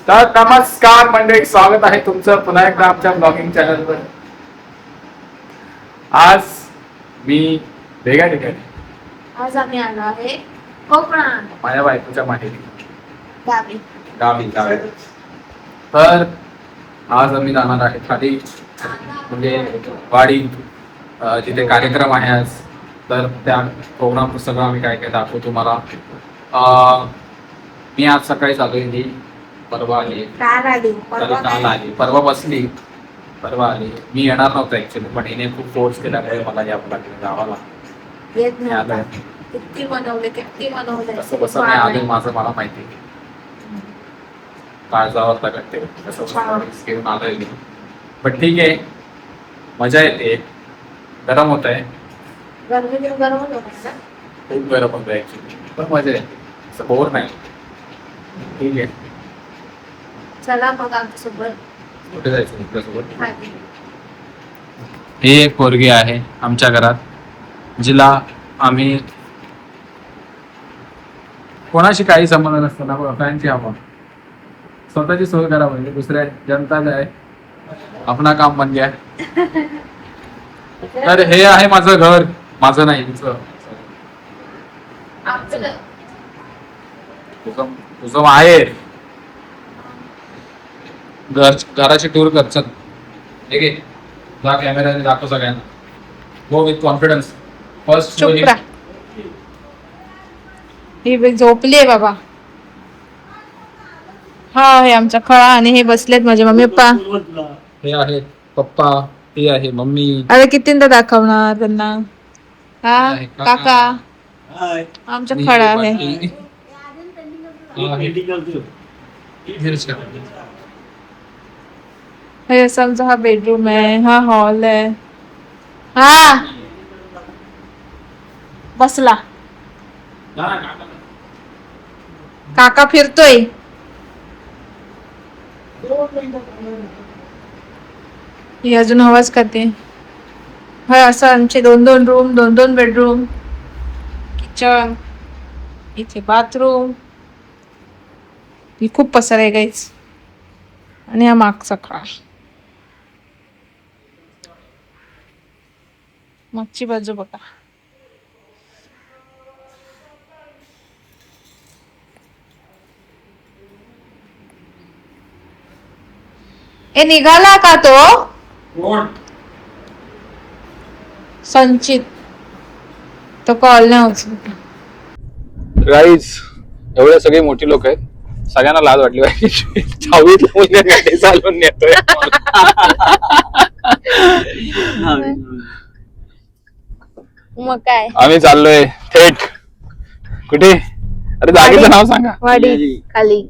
तर नमस्कार मंडळी, स्वागत आहे तुमचं पुन्हा एकदा आमच्या ब्लॉगिंग चॅनलवर. आज मी वेगळ्या ठिकाणी, आज आम्ही आलो आहे कोकणात, माझ्या बायकोच्या माहेरी गावी. गावी. तर आज आम्ही जाणार आहे खाली, म्हणजे वाडी, जिथे कार्यक्रम आहे आज. तर त्या प्रोग्राम सगळं आम्ही काय काय दाखवू तुम्हाला. मी आज सकाळी चालू परवा आली, काल आली, काल आली, परवा बसली, परवा आली. मी येणार नव्हतं ऍक्च्युली, पण हिने खूप फोर्स केल्यामुळे मला यावं लागलं गावाला. येत नव्हता. किती मनवले कसं कसं मी आले माझं मला माहिती. काळजावर लागते कसं घेऊन आलोय मी. पण ठीक आहे, मजा येते. गरम होत आहे, गरम होत ना. खूप गरम होत आहे ऍक्च्युली, पण मजा येते, असं बोर नाही. ठीक आहे, चला मग आमच्यासोबत. कुठे जायचं तुमच्यासोबत? खाली. ही एक पोरगी आहे आमच्या घरात, जिला आम्ही कोणाशी काही संबंध नसताना फॅनची हवा, स्वतःची सोय करा म्हणजे दुसऱ्या जनता आहे आपला काम बन गया. तर हे आहे माझं घर, माझं नाही तुझं. तुझं माहेर. घराची टूर कर चल. ठीक आहे, जा कॅमेराने दाखव सगळ्यांना. Go with confidence. फर्स्ट चुप राहा. ही झोपली आहे बाबा. हा आहे आमचा खळा आणि हे बसलेत माझे मम्मी पप्पा. हे आहे पप्पा, हे आहे मम्मी. अरे कितींदा दाखवणार त्यांना. हा आहे काका. काका आमचा खळा आहे. हे असं आमचा हा बेडरूम आहे, हा हॉल आहे. हा बसला काका फिरतोय. ही अजून आवाज करते. हा असं आमचे दोन रूम, दोन बेडरूम, किचन, इथे बाथरूम. ही खूप पसार आहे गाईच. आणि हा मागचा खळा, मागची बाजू बघा. ए निघाला का तो संचित? तो कॉल नाही उचलत. गाईज, एवढे सगळे मोठी लोक आहेत, सगळ्यांना लाज वाटली पाहिजे. 4वीतला मुलगा गाडी चालवून नेतोय. मग काय, आम्ही चाललोय थेट कुठे? अरे जागेचं नाव सांगा. वाडी. खाली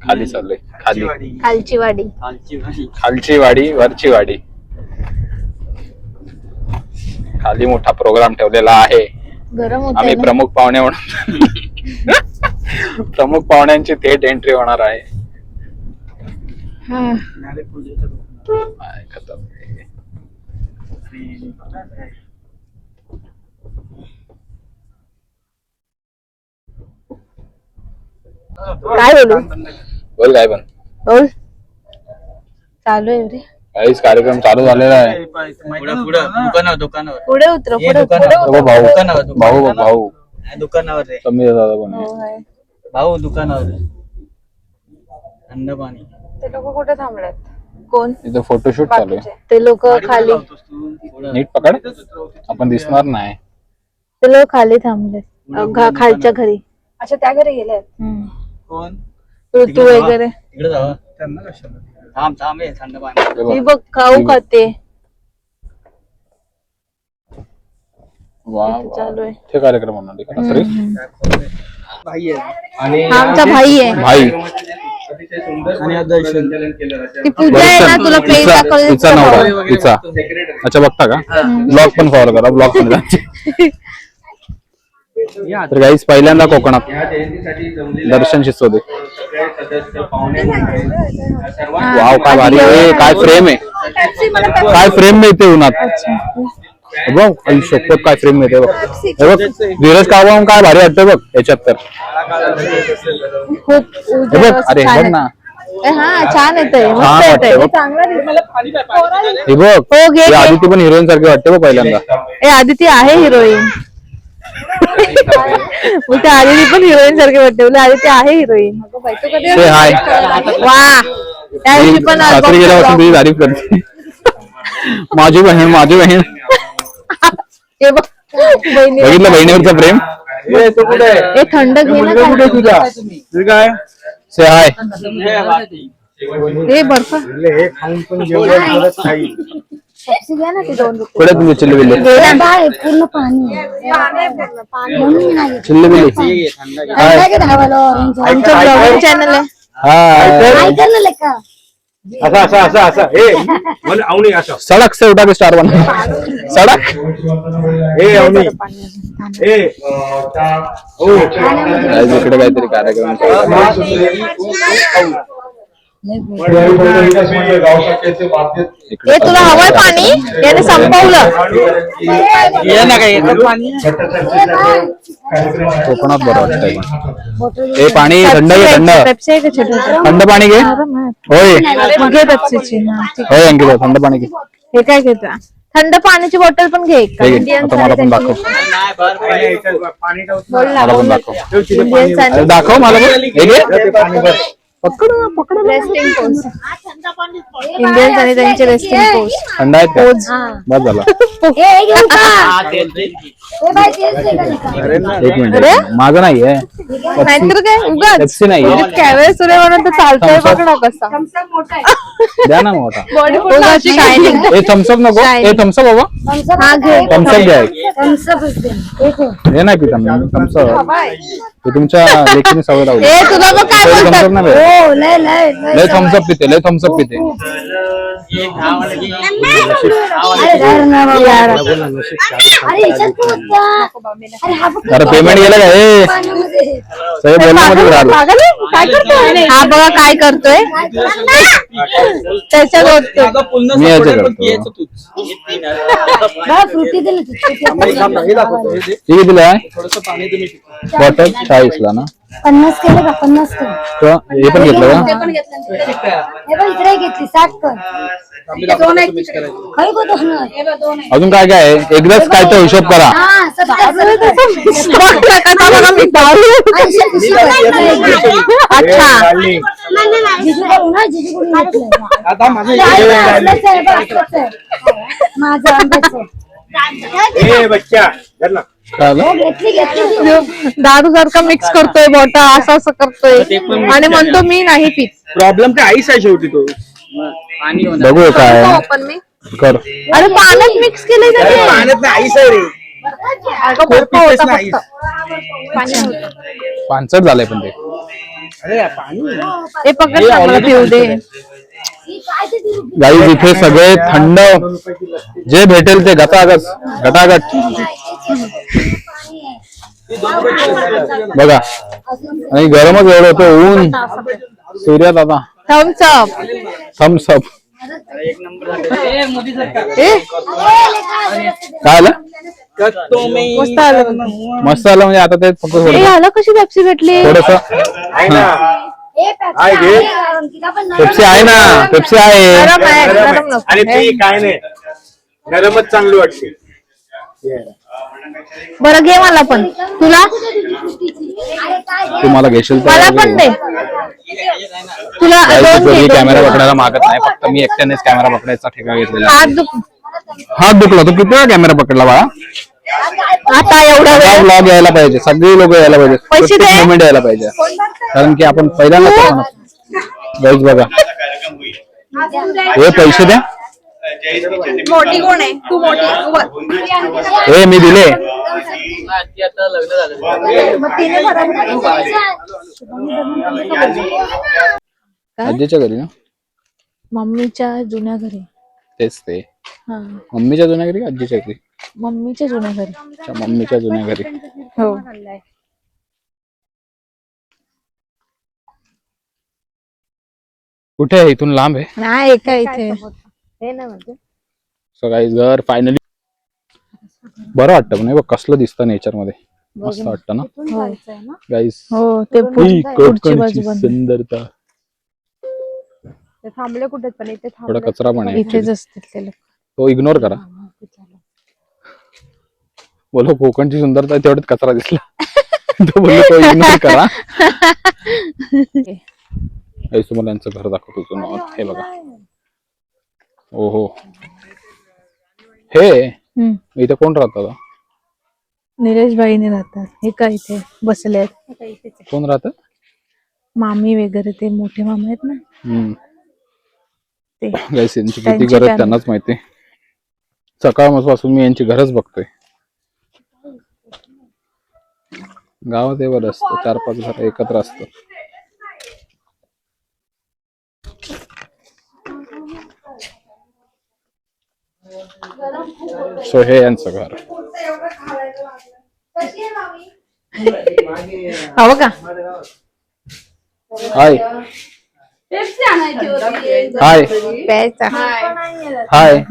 खाली चाललोय, खाली. खालची वाडी. खालची वाडी, वरची वाडी. खाली मोठा प्रोग्राम ठेवलेला आहे. गरम होत आम्ही प्रमुख पाहुणे म्हणून प्रमुख पाहुण्यांची थेट एंट्री होणार आहे. काय बोलू? बोल काय पण. बोल. चालू आहे रे. काहीच कार्यक्रम चालू झालेला आहे. दुकानावर पुढे उतर. भाऊ भाऊ दुकानावर रे. कमी दादा पण भाऊ दुकानावर थंड पाणी. ते लोक कुठे थांबलेत? कोण? इथे फोटोशूट चालू आहे. ते लोक खाली. नीट पकड, आपण दिसणार नाही. ते लोक खाली थांबलेत, खालच्या घरी. अच्छा, त्या घरी गेलेत. कोण? ऋतू वगैरे. इकडे जावा. त्यांना कशाला? थांब थांब हे थंड पाणी. मी बघ खाऊ खाते. वा चालू आहे ते कार्यक्रम होणार आहे का? भाई आहे. आमचा भाई आहे. भाई आणि दर्शन. ती पूजा आहे ना, तुला फेस दाखवली. तिचा नवरा, तिचा. अच्छा, बघता का? ब्लॉग पण फॉलो करा, ब्लॉग पण तर गाईस, पहिल्यांदा कोकणात दर्शन शिसवते. वाव, काय भारी आहे. काय फ्रेम आहे, काय फ्रेम मिळते उन्हात. बघ शपथ, काय फ्रेम मिळते बघ. हे बघ धीरज कावा काय भारी वाटतं बघ याच्यात. तर हे बघ, अरे बघ ना, हा छान येतंय मस्त छान येतंय वाटतंय. चांगलं हे बघ हो घे ही आदिती पण हिरोईन सारखी वाटते बघ पहिल्यांदा. ए आदिती आहे हिरोईन मग त्या आदिती पण हिरोईन सारखी वाटते बोले आदिती आहे हिरोईन ते हाय वा त्या दिवशी पण सासरी गेल्यापासून तुझी तारीफ करते. माझी बहीण हे बघ बघितलं बहिणीवरचं प्रेम. हे थंड घे ना कुठे तुझा काय से हाय हे बर्फ कुठे तुझे चिल्ली बिल्ली पूर्ण पाणी चिल्ली बिल्ली आमचं ब्लॉगिंग चॅनल आहे हाय सड़क से उठा के स्टार बना सड़क इकडे काहीतरी कार्यक्रम हे तुला हवंय पाणी याने संपवलं कोकणात बरं वाटतंय. हे पाणी थंड घे थंड पेप्सी आहे का छोटं? थंड पाणी घे. होय मग घे पेप्सीची होय अंकिता थंड पाणी घे. हे काय घेता थंड पाण्याची बॉटल पण घे हे घे. आता मला पण दाखव मला पण दाखव अरे दाखव मला पण हे घे. पकड पकड रेस्टिंग पोस्ट इंडियन्स आणि त्यांचे रेस्टिंग पोस्ट थंड आहेत का? बस झाला एक मिनिट माझं नाहीये नाहीतर काय उगाच पेप्सी नाहीये कॅमेरा सुरे म्हणून तर चालतंय बघ कसा द्या ना मोठा. उगाच शायनिंग हे थम्सअप नको हे थम्सअप बाबा हा घे थम्सअप घ्या हे नाही पिता मी थम्सअप हे तुमच्या लेखीने सवय लावली. ए तुला मग काय थम्सअप बोलतात नाही लय थम्सअप पिते लय थम्सअप पिते. अरे पेमेंट गेलं का हे सगळे बोलण्यामध्ये राहिलो. पागल आहे? काय करतोय हा बघा काय करतोय त्याच्यात होतो मी याचे करतो ठीक आहे तुला बॉटल 40 ला ना 50 केलं का 50 केलं का? हे पण घेतलं का हे बघ इकडे घेतली 60 कर खरी गोष्ट होणार. अजून काय काय आहे एकदाच काय तर हिशोब करा. हा 70 अच्छा जिजू करू ना जिजू करून माझं आंब्याचं घेतली घेतली दारू सारखा मिक्स करतोय बॉटल असं असं करतोय आणि म्हणतो मी नाही पीत प्रॉब्लेम काय आईस आहे शेवटी तो बघू काय आहे. पण मी कर अरे पाण्यात मिक्स केलंय का ते? पाण्यात नाही आईस आहे रे अगं बर्फ होता नाही फक्त पानसट झालंय पण ते अरे पाणी हे पकड ना मला पिऊ दे गाईज इथे सगळे थंड जे भेटेल ते गटागट गटागट बघा आणि गरमच एवढं होतं ऊन सूर्यात आता थम्सअप थम्सअप एक नंबर मोदी सरकार काय आलं मस्त आलं मस्त आलं म्हणजे आता ते फक्त हे ह्याला कशी पेप्सी भेटली थोडस पेप्सी आहे ना पेप्सी आहे गरम आहे गरम नको आणि ती काय नाही गरमच चांगली वाटते. बरं घे मला पण तुला तू मला घेशील मला पण दे तुला दोन घे, दोन कॅमेरा घे. पकडायला मागत नाही फक्त मी एकट्यानेच कॅमेरा पकडायचा ठेका घेतलेला आहे. हात दुख हात दुखला तू किती वेळा कॅमेरा पकडला बाळा. आता एवढा वेळ ब्लॉग यायला पाहिजे सगळी लोक यायला पाहिजे पैसे दे. मोमेंट यायला पाहिजे कारण की आपण पहिल्यांदा गाईज बघा हे पैसे द्या मोठी कोण आहे तू मोठी हे मी दिले आता लग्न झालं आजीच्या घरी ना मम्मीच्या जुन्या घरी तेच ते हा मम्मीच्या जुन्या घरी का आजीच्या घरी मम्मीच्या जुन्या घरी अच्छा, मम्मीच्या जुन्या घरी हो कुठे आहे इथून लांब आहे नाही एका इथे सो गाईज घर फायनली बरं वाटतं पण हे बघ कसलं दिसतं नेचर मध्ये मस्त वाटतं ना गाईज हो ते पुढची बाजू बंद सुंदरता ते थांबले कुठे पण इथे थोडा कचरा पण आहे इथेच असतील ते लोक. तो इग्नोर करा. बोलो कोकणची सुंदरता तेवढ्यात कचरा दिसला. तो बोललो तो इग्नोर करा. तुम्हाला यांचं घर दाखवतो जुनं. हे बघा. ओहो हे इथे कोण राहतं? निलेश भाईने राहतात. हे काय इथे बसले आहेत. कोण राहतं? मामी वगैरे ते मोठे मामा आहेत ना ते. गाईस यांची किती त्यांची घर आहेत family. त्यांनाच माहिती. सकाळपासून मी यांची घरच बघतोय. गावात हे बरं असतं 4-5 घर एकत्र असतं. सो हे यांचं घर. हवं का? हाय हाय प्यायचा. हाय.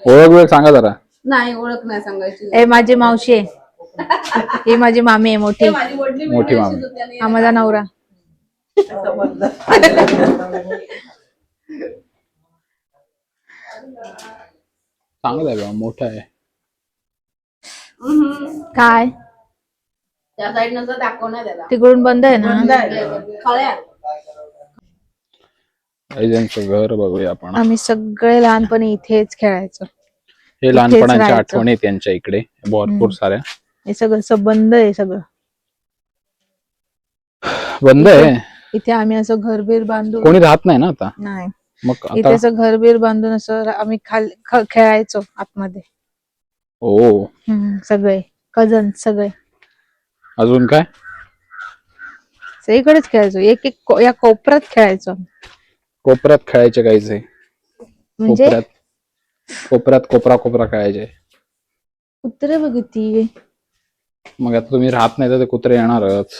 ओळख वेळ सांगा जरा. नाही ओळख नाही सांगायची. ए माझी मावशी आहे. ही माझी मामी आहे मोठी. मोठी मामी. हा माझा नवरा. चांगलं आहे बा, मोठं आहे. काय त्या साईड नंतर दाखवणार त्याला. तिकडून बंद आहे ना. खळ्या यांचं घर बघूया आपण. आम्ही सगळे लहानपणी इथेच खेळायचो. हे लहानपणाच्या राहायचं. आठवणी आहेत त्यांच्या इकडे भरपूर साऱ्या. हे सगळं असं बंद आहे सगळं. बंद आहे. इथे आम्ही असं घरबीर बांधून कोणी राहत नाही ना आता. नाही मग इथे आता असं घरबीर बांधून असं आम्ही खेळायचो आतमध्ये. ओ सगळे कझन सगळे अजून काय? सगळीकडेच खेळायचो. एक एक या कोपऱ्यात खेळायचो. कोपऱ्यात खेळायचे काहीचे. म्हणजे कोपऱ्यात कोपरा खेळायचे. कुत्रे बघितली. मग आता तुम्ही राहत नाही तर ते कुत्रे येणारच.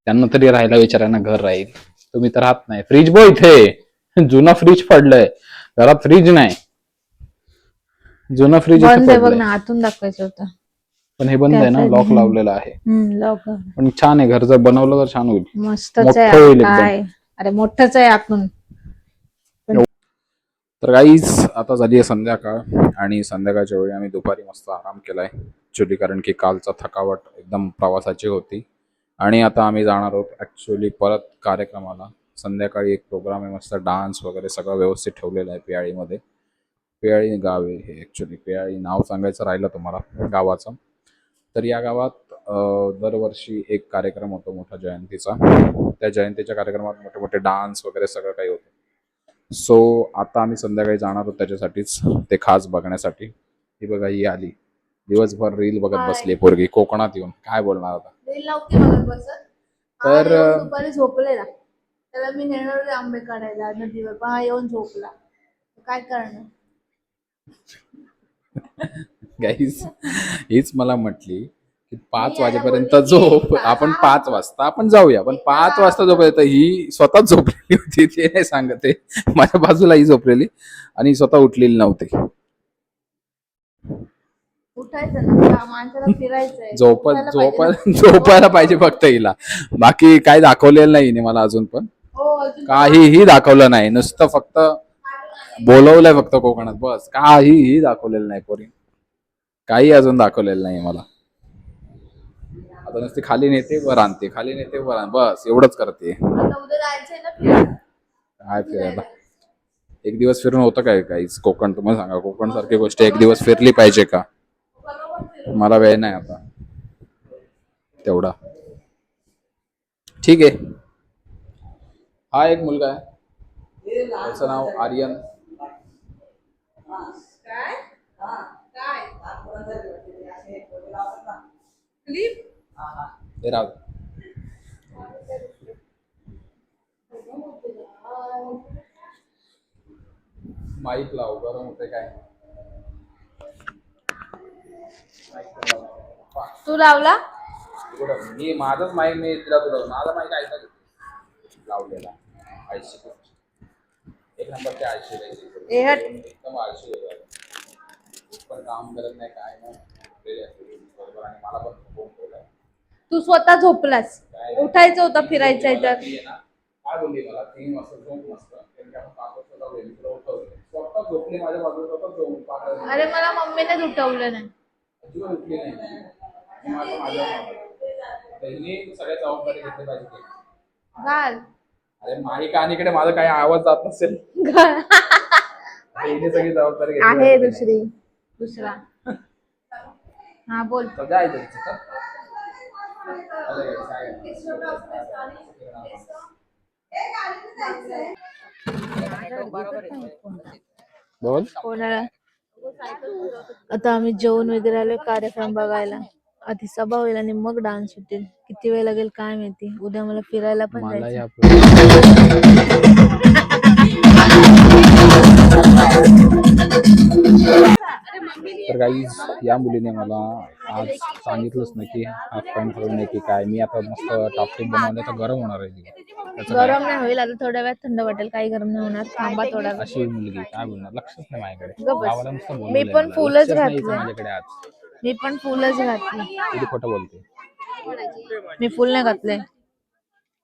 त्यांना तरी राहायला विचारायला घर राहील. तुम्ही तर राहत नाही. फ्रीज बो इथे जुना फ्रीज पडलंय घरात. फ्रीज नाही. जुना फ्रीज बंद आहे बघ पडलंय. ना. आतून दाखवायचं होतं पण हे बंद आहे ना. लॉक लावलेलं आहे. लॉक पण छान आहे. घर जर बनवलं तर छान होईल. मस्तच मोठं आहे. होईल काय अरे मोठंच आहे आतून. तर गाईज आता झाली आहे संध्याकाळ आणि संध्याकाळच्या वेळी आम्ही दुपारी मस्त आराम केलाय ऍक्च्युली. कारण की कालचा थकावट एकदम प्रवासाची होती. आणि आता आम्ही जाणार आहोत ऍक्च्युली परत कार्यक्रमाला. संध्याकाळी एक प्रोग्राम आहे मस्त. डान्स वगैरे सगळं व्यवस्थित ठेवलेलं आहे पेयाळीमध्ये. पेयाळी गाव आहे हे ऍक्च्युली. पेयाळी नाव सांगायचं राहिलं तुम्हाला गावाचं. तर या गावात दरवर्षी एक कार्यक्रम होतो मोठा जयंतीचा. त्या जयंतीच्या कार्यक्रमात मोठे मोठे डान्स वगैरे सगळं काही होतं. सो आता आम्ही संध्याकाळी जाणार आहोत त्याच्यासाठीच. ते खास बघण्यासाठी. ही बघा ही आली. दिवसभर रील बघत बसली पोरगी कोकणात येऊन. काय बोलणार आता. रील नव्हती बघत बसत. तर दुपारी झोपलेला. त्याला मी नेणार होते आंबे काढायला नदीवर पण हा येऊन झोपला. काय करणार. गाईज हीच मला म्हटली की 5 वाजेपर्यंत झोप. आपण 5 वाजता आपण जाऊया. पण 5 वाजता झोपायला ही स्वतःच झोपलेली होती. ते नाही सांगते. माझ्या बाजूला ही झोपलेली आणि स्वतः उठलेली नव्हती. उठायचं ना माणसाला फिरायचंय. झोपायला पाहिजे फक्त हिला. बाकी काय दाखवलेलं नाही हिने मला अजून. पण काहीही दाखवलं नाही. नुसतं फक्त बोलवलंय फक्त कोकणात बस. काहीही दाखवलेलं नाही पोरी. काही अजून दाखवलेलं नाही मला. आता नुसती खाली नेते वर आणते. खाली नेते वर आणते. बस एवढंच करते. उद्या जायचंय ना फिरायला. काय फिरायला. एक दिवस फिरून होतं काय काहीच. कोकण तुम्हाला सांगा. कोकण सारखी गोष्ट एक दिवस फिरली पाहिजे का. मला वेळ नाही आता तेवढा. ठीक आहे. हा एक मुलगा आहे. त्याचं नाव आर्यन. हे राव माईक लाव. गरम होते काय. तू लावला. मी माझाच माईक मी तिला तुला माझा माईक ऐका लावलेला. 80 एक नंबर ते 80 एकदम 80 पण काम करत नाही काय नाही. आणि मला पण फोन केलाय. तू स्वतः झोपलास. उठायचं होतं फिरायचं तर. काय काय बोलली मला 3 वाजता झोप मस्त कारण की आपण 5 वाजता जाऊया मी तुला उठवलं स्वतः झोपली माझ्या बाजूला स्वतः झोप पाठवली अरे मला मम्मीने उठवलं नाही. अजिबात उठली नाही माझं माझ्यावर त्यांनी सगळ्या जबाबदारी घेतली पाहिजे घाल. अरे माही कहाणीकडे माझा काही आवाज जात नसेल हिने सगळी जबाबदारी घेतली आहे पाहिजे. दुसरी दुसरा. हा बोल. सगळं आहे त्यांचं का? बोल कोणाला आता आम्ही जेवण वगैरे आलोय कार्यक्रम बघायला. आधी सभा होईल आणि मग डान्स होतील. किती वेळ लागेल काय माहिती. उद्या मला फिरायला पण मला जायचं. तर गाईज या मुलीने मला आज सांगितलंच नाही की हाफ पॅन्ट घालून नाही की काय मी आता मस्त टापटीप बनवलं तर गरम होणार आहे ती. त्याचं काय? गरम नाही होईल आता थोड्या वेळात थंड वाटेल. काही गरम नाही होणार. थांबा थोडा वेळ. अशी मुलगी काय बोलणार लक्षच नाही माझ्याकडे गप्प बस. गावाला नुसतं बोलवलंय मी पण मला. फुलच लक्षच नाही घातलंय. माझ्याकडे आज मी पण फुलच घातली. किती खोटं बोलते मी फुल नाही घातलंय.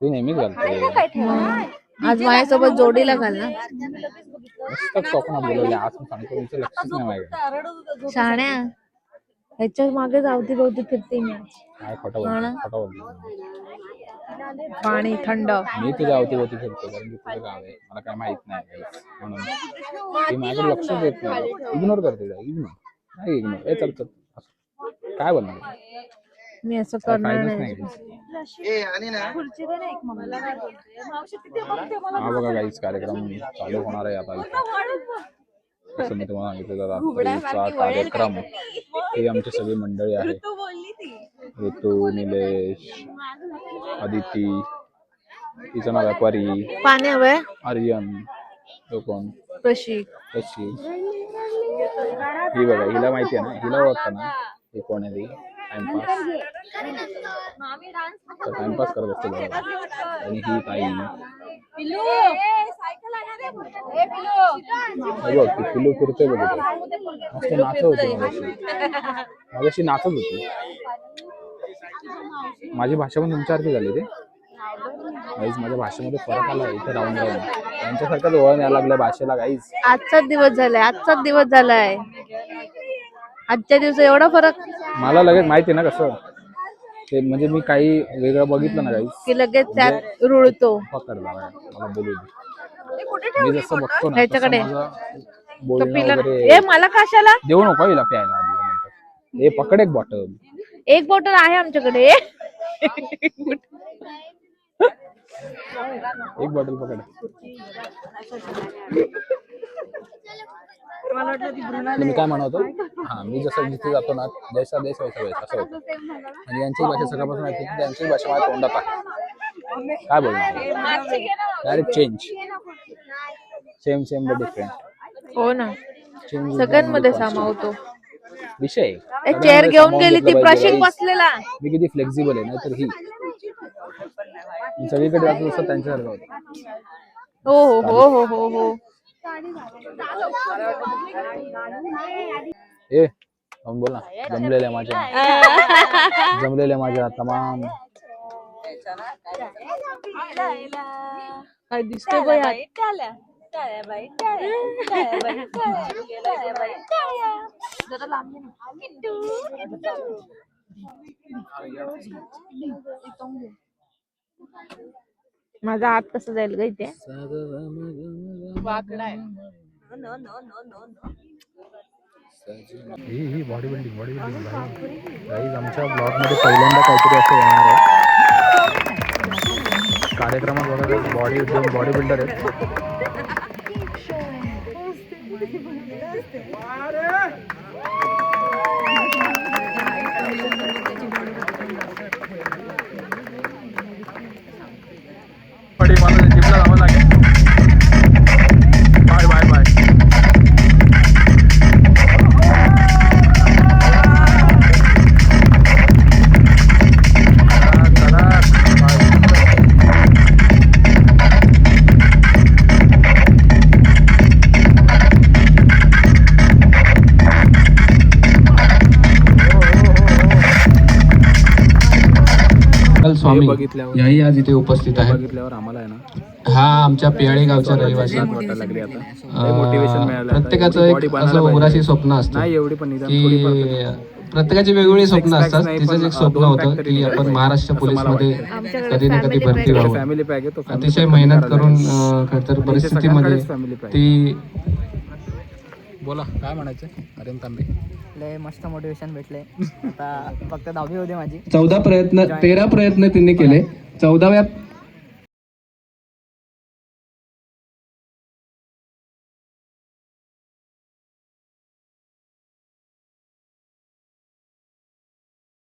तू नेहमीच घालते आज माझ्यासोबत जोडीला घाल ना. नुसतं स्वप्नात बोलवले आज मी सांगतो तुमचं लक्षच नाही माझ्याकडे शाण्या ह्याच्या मागे जावती भोवती फिरते मी. काय खोटं बोलतो खोटं बोलतो पाणी थंड. मी तुझ्या अवतीभोवती फिरतो कारण की तुझं गाव आहे मला काय माहित नाही म्हणून ती माझ्याकडे लक्ष देत नाही इग्नोर करते इग्नोर नाही इग्नोर ए चल चल असं. काय बोलणार मी असं करणार फायदाच नाही. हा बघा काहीच कार्यक्रम चालू होणार आहे आता जसं मी तुम्हाला सांगितलं रात्रीचा कार्यक्रम ही आमची सगळी मंडळी आहे ऋतू निलेश अदिती तिचं नाव आहे परी पाणी हवंय. आर्यन तो कोण प्रशिक. कशी ही बघा हिला माहिती आहे ना हिला ओळखता ना ही कोण आहे ती टाइमपास करत असते बघा आणि ही ताई बघ ती पिलू फिरते बघ मस्त नाचत होती माझ्याशी नाचत होती माझी भाषा पण तुमच्यासारखी झाली ते गाईज माझ्या भाषेमध्ये फरक आला इथे राहून राहून त्यांच्यासारखंच वळण यायला लागलं भाषेला गाईज आजचाच दिवस झालाय. आजच्या दिवस एवढा फरक मला लगेच माहिती ना कसं ते म्हणजे मी काही वेगळं बघितलं ना गाईज की लगेच त्यात रुळतो. पकडला मला बोलू दे मी जसं बघतो ना ह्याच्याकडे. तसं माझं बोलणं वगैरे ए मला कशाला. देऊ नको हिला प्यायला आधी. हे पकड एक बॉटल एक बॉटल आहे आमच्याकडे. एक बॉटल पकड तुम्ही काय म्हणतो हा मी जसं जिथे जातो ना जैसा देश वैसा वेश असं होतं आणि यांची भाषा सगळ्यापासून ऐकते की त्यांची भाषा माझ्या तोंडात आहे काय बोलणार direct change same same but different हो ना चेंज सगळ्यांमध्ये सामावतो. विषय चेअर घेऊन गेली ती प्रशिक बसलेला. मी किती फ्लेक्झिबल आहे ना तर ही मी सगळीकडे जातो तसं त्यांच्यासारखं होतं. हो हो हो हो हो. ए बोल ना जमलेल्या माझ्या तमाम काय दिसतोय बाई आज. माझा हात कसं जाईल ग इथे. ही बॉडी बिल्डिंग गाईज आमच्या ब्लॉग मध्ये पहिल्यांदा काहीतरी असं येणार आहे कार्यक्रमात बघा बॉडी बिल्डर आहेत. मला जिमला जावं लागेल. Bye bye bye. स्वामी बघितल्यावर याही आज इथे उपस्थित आहेत. बघितल्यावर आम्हाला आहे ना हा आमच्या पेयाळे गावचा रहिवासी. वाटायला लागली आता मोटिवेशन मिळालं आता. प्रत्येकाचं body एक बनायला असं पाहिजे. उराशी स्वप्न असतं नाही एवढी पण निदान थोडीफार तरी. की प्रत्येकाची वेगवेगळी स्वप्न Six packs असतात. नाही, तिचंच पण एक स्वप्न 2 होतं pack तरी की निघालं आपण पाहिजे. महाराष्ट्र असं मला पोलीसमध्ये आमच्याकडे कधी ना कधी family भरती pack व्हावं. फॅमिली पॅक आहे तो family अतिशय pack मेहनत करायला करून लागेल. खरंतर आणि परिस्थितीमध्ये सगळ्यांकडेच family pack. ती बोला काय म्हणायचं अरे तांबे. लय मस्त मोटिवेशन भेटले. आता फक्त 10वी होते माझी. 13 प्रयत्न तिने केले. 14व्या